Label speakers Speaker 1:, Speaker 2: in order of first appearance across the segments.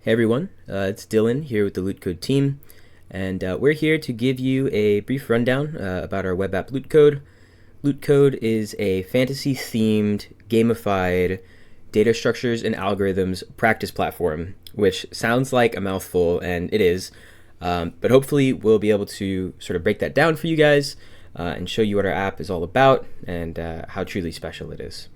Speaker 1: Hey everyone, it's Dylan here with the Lootcode team, and we're here to give you a brief rundown about our web app Lootcode. Lootcode is a fantasy-themed, gamified data structures and algorithms practice platform, which sounds like a mouthful, and it is, but hopefully we'll be able to sort of break that down for you guys and show you what our app is all about and how truly special it is.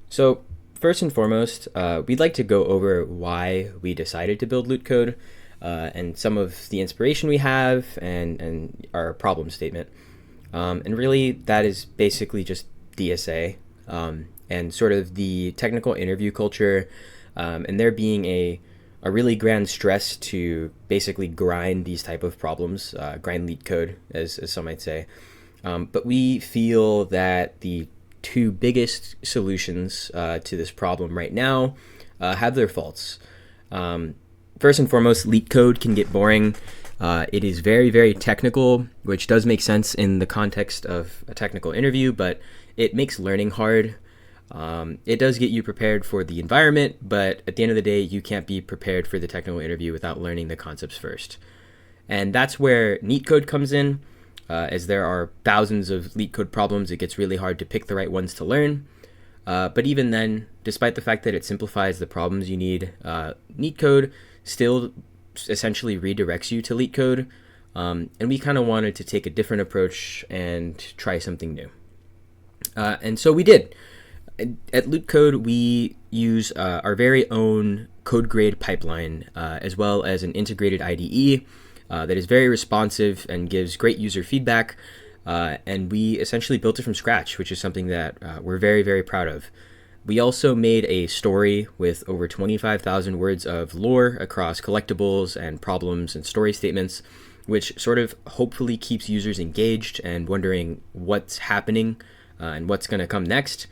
Speaker 1: So, first and foremost, we'd like to go over why we decided to build Lootcode and some of the inspiration we have and our problem statement. And really, that is basically just DSA and sort of the technical interview culture and there being a really grand stress to basically grind these type of problems, grind Leetcode, as some might say. But we feel that the two biggest solutions to this problem right now have their faults. First and foremost, Leetcode can get boring. It is very, very technical, which does make sense in the context of a technical interview, but it makes learning hard. It does get you prepared for the environment, but at the end of the day, you can't be prepared for the technical interview without learning the concepts first. And that's where Neetcode comes in. As there are thousands of Leetcode problems, it gets really hard to pick the right ones to learn. But even then, despite the fact that it simplifies the problems you need, Neetcode still essentially redirects you to Leetcode. And we kind of wanted to take a different approach and try something new. And so we did. At Lootcode, we use our very own code grade pipeline, as well as an integrated IDE. That is very responsive and gives great user feedback. And we essentially built it from scratch, which is something that we're very, very proud of. We also made a story with over 25,000 words of lore across collectibles and problems and story statements, which sort of hopefully keeps users engaged and wondering what's happening and what's going to come next.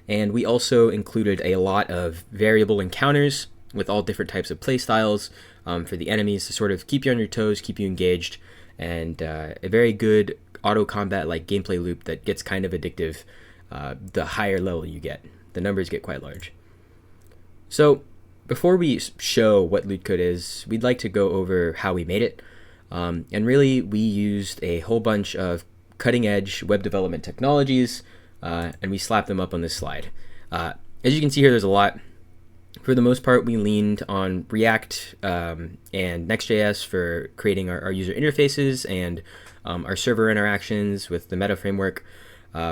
Speaker 1: And we also included a lot of variable encounters with all different types of play styles for the enemies to sort of keep you on your toes, keep you engaged, and a very good auto combat like gameplay loop that gets kind of addictive the higher level you get. The numbers get quite large. So before we show what Lootcode is, we'd like to go over how we made it. And really, we used a whole bunch of cutting edge web development technologies and we slapped them up on this slide. As you can see here, there's a lot. For the most part, we leaned on React and Next.js for creating our user interfaces and our server interactions with the Meta framework.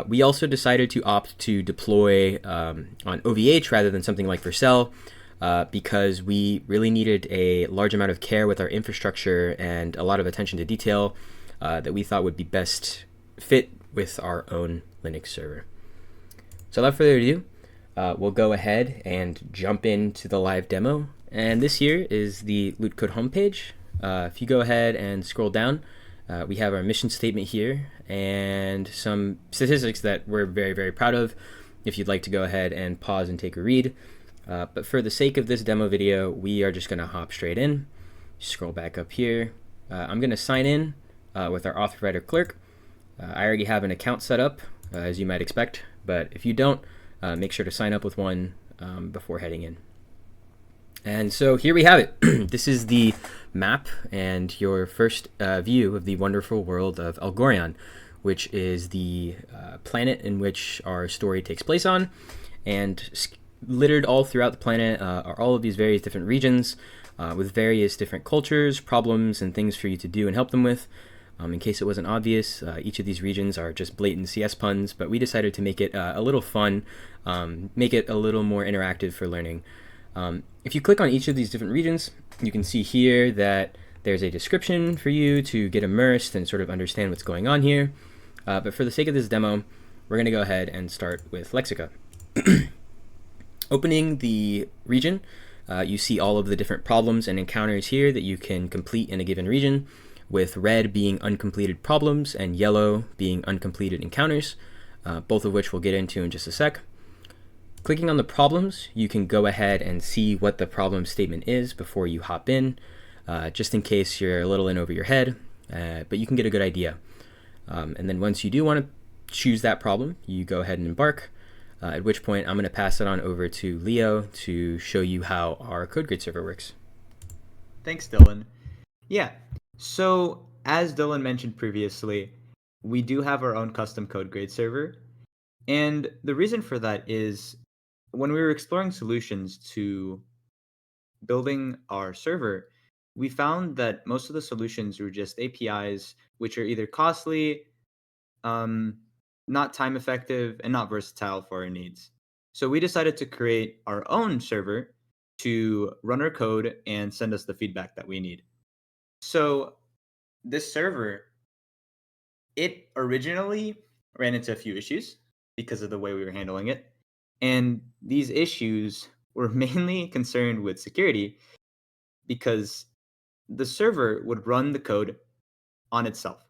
Speaker 1: We also decided to opt to deploy on OVH rather than something like Vercel because we really needed a large amount of care with our infrastructure and a lot of attention to detail that we thought would be best fit with our own Linux server. So without further ado, we'll go ahead and jump into the live demo. And this here is the Lootcode homepage. If you go ahead and scroll down, we have our mission statement here and some statistics that we're very, very proud of if you'd like to go ahead and pause and take a read. But for the sake of this demo video, we are just going to hop straight in. Scroll back up here. I'm going to sign in with our auth provider clerk. I already have an account set up, as you might expect, but if you don't, make sure to sign up with one before heading in. And so here we have it. This is the map and your first view of the wonderful world of Algorion, which is the planet in which our story takes place on. And littered all throughout the planet are all of these various different regions with various different cultures, problems, and things for you to do and help them with. In case it wasn't obvious, each of these regions are just blatant CS puns, but we decided to make it a little fun, make it a little more interactive for learning. If you click on each of these different regions, you can see here that there's a description for you to get immersed and sort of understand what's going on here. But for the sake of this demo, we're going to go ahead and start with Lexica. Opening the region, you see all of the different problems and encounters here that you can complete in a given region, with red being uncompleted problems and yellow being uncompleted encounters, both of which we'll get into in just a sec. Clicking on the problems, you can go ahead and see what the problem statement is before you hop in, just in case you're a little in over your head, but you can get a good idea. And then once you do want to choose that problem, you go ahead and embark, at which point I'm going to pass it on over to Leo to show you how our CodeGrid server works.
Speaker 2: Thanks, Dylan. Yeah. So, as Dylan mentioned previously, we do have our own custom code grade server. And the reason for that is when we were exploring solutions to building our server, we found that most of the solutions were just APIs, which are either costly, um, not time effective, and not versatile for our needs. So we decided to create our own server to run our code and send us the feedback that we need. So this server, it originally ran into a few issues because of the way we were handling it. And these issues were mainly concerned with security because the server would run the code on itself.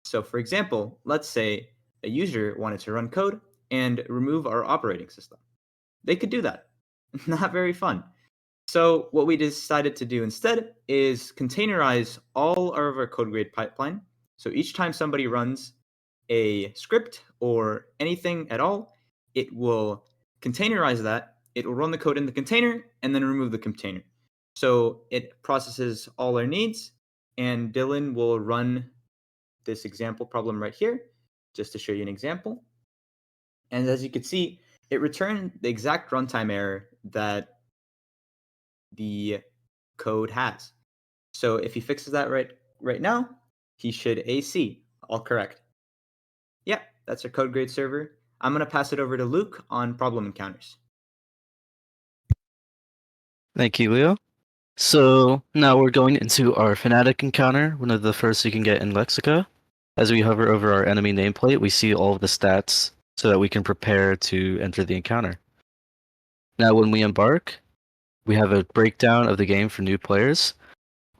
Speaker 2: So, for example, let's say a user wanted to run code and remove our operating system. They could do that. Not very fun. So, what we decided to do instead is containerize all of our code grade pipeline. So, each time somebody runs a script or anything at all, it will containerize that. It will run the code in the container and then remove the container. So, it processes all our needs, and Dylan will run this example problem right here, just to show you an example. And as you can see, it returned the exact runtime error that the code has. So if he fixes that right now, he should AC, all correct. Yeah, that's our code grade server. I'm going to pass it over to Luke on problem encounters.
Speaker 3: Thank you, Leo. So now we're going into our Fnatic encounter, one of the first you can get in Lexica. As we hover over our enemy nameplate, we see all of the stats so that we can prepare to enter the encounter. Now when we embark, we have a breakdown of the game for new players.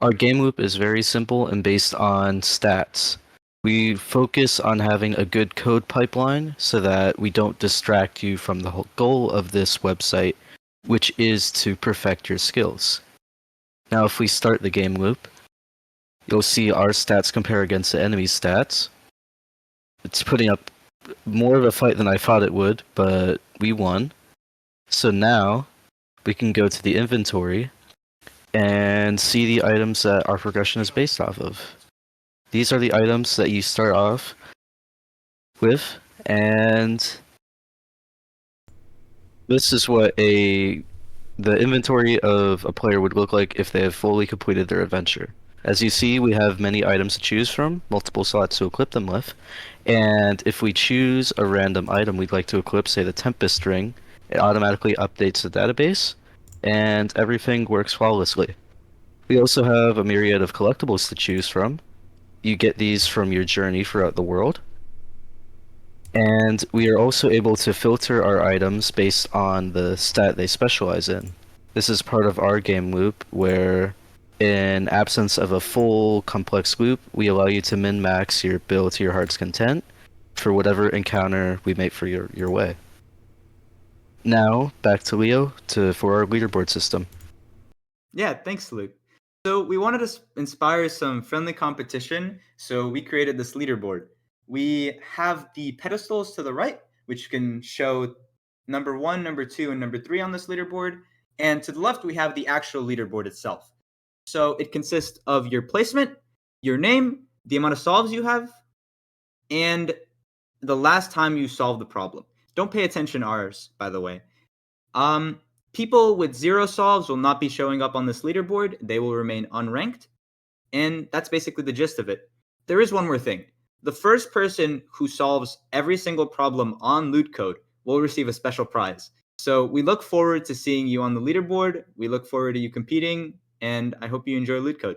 Speaker 3: Our game loop is very simple and based on stats. We focus on having a good code pipeline so that we don't distract you from the whole goal of this website, which is to perfect your skills. Now if we start the game loop, you'll see our stats compare against the enemy's stats. It's putting up more of a fight than I thought it would, but we won. So now we can go to the inventory and see the items that our progression is based off of. These are the items that you start off with, and this is what the inventory of a player would look like if they have fully completed their adventure. As you see, we have many items to choose from, multiple slots to equip them with, and if we choose a random item we'd like to equip, say the Tempest Ring, it automatically updates the database, and everything works flawlessly. We also have a myriad of collectibles to choose from. You get these from your journey throughout the world. And we are also able to filter our items based on the stat they specialize in. This is part of our game loop where, in absence of a full complex loop, we allow you to min-max your build to your heart's content for whatever encounter we make for your way. Now, back to Leo for our leaderboard system.
Speaker 2: Yeah, thanks, Luke. So we wanted to inspire some friendly competition, so we created this leaderboard. We have the pedestals to the right, which can show number 1, number 2, and number 3 on this leaderboard. And to the left, we have the actual leaderboard itself. So it consists of your placement, your name, the amount of solves you have, and the last time you solved the problem. Don't pay attention to ours, by the way. People with 0 solves will not be showing up on this leaderboard. They will remain unranked. And that's basically the gist of it. There is one more thing. The first person who solves every single problem on Lootcode will receive a special prize. So we look forward to seeing you on the leaderboard. We look forward to you competing, and I hope you enjoy Lootcode.